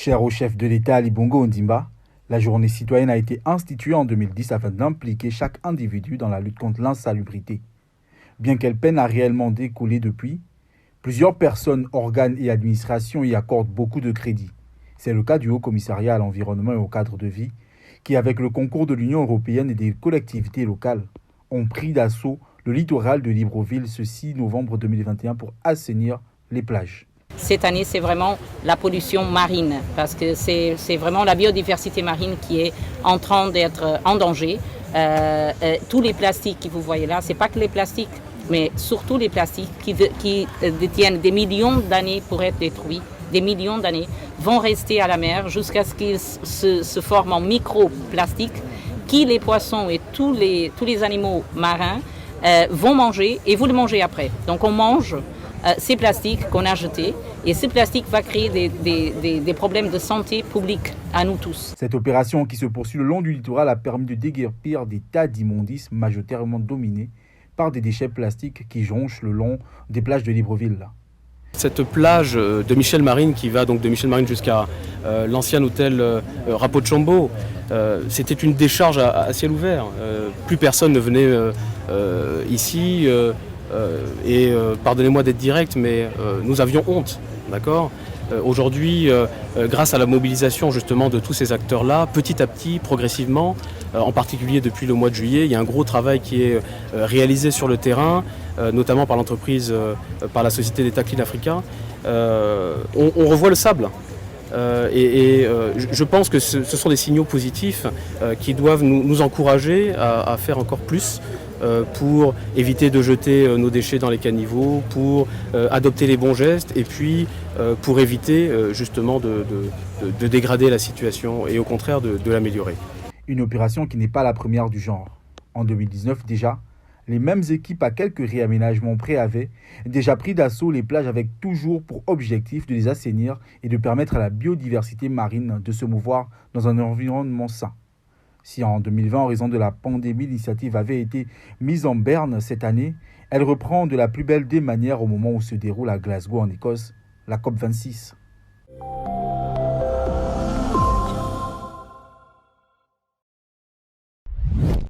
Cher au chef de l'État Ali Bongo Ondimba, la journée citoyenne a été instituée en 2010 afin d'impliquer chaque individu dans la lutte contre l'insalubrité. Bien qu'elle peine à réellement décoller depuis, plusieurs personnes, organes et administrations y accordent beaucoup de crédit. C'est le cas du Haut Commissariat à l'environnement et au cadre de vie, qui, avec le concours de l'Union européenne et des collectivités locales, ont pris d'assaut le littoral de Libreville ce 6 novembre 2021 pour assainir les plages. Cette année, c'est vraiment la pollution marine, parce que c'est vraiment la biodiversité marine qui est en train d'être en danger. Tous les plastiques que vous voyez là, ce n'est pas que les plastiques, mais surtout les plastiques qui détiennent des millions d'années pour être détruits, des millions d'années, vont rester à la mer jusqu'à ce qu'ils se forment en microplastiques, qui les poissons et tous les animaux marins vont manger, et vous le mangez après. Donc on mange ces plastiques qu'on a jetés, et ce plastique va créer des problèmes de santé publique à nous tous. Cette opération qui se poursuit le long du littoral a permis de déguerpir des tas d'immondices majoritairement dominés par des déchets plastiques qui jonchent le long des plages de Libreville. Cette plage de Michel Marine qui va donc de Michel Marine jusqu'à l'ancien hôtel Rapochambo, c'était une décharge à ciel ouvert. Plus personne ne venait ici. Pardonnez-moi d'être direct, mais nous avions honte, d'accord ? Aujourd'hui, grâce à la mobilisation justement de tous ces acteurs-là, petit à petit, progressivement, en particulier depuis le mois de juillet, il y a un gros travail qui est réalisé sur le terrain, notamment par l'entreprise, par la société d'État Clean Africa. On revoit le sable. Je pense que ce sont des signaux positifs qui doivent nous encourager à faire encore plus pour éviter de jeter nos déchets dans les caniveaux, pour adopter les bons gestes et puis pour éviter justement de dégrader la situation et au contraire de l'améliorer. Une opération qui n'est pas la première du genre. En 2019 déjà, les mêmes équipes à quelques réaménagements près avaient déjà pris d'assaut les plages avec toujours pour objectif de les assainir et de permettre à la biodiversité marine de se mouvoir dans un environnement sain. Si en 2020, en raison de la pandémie, l'initiative avait été mise en berne cette année, elle reprend de la plus belle des manières au moment où se déroule à Glasgow en Écosse la COP26.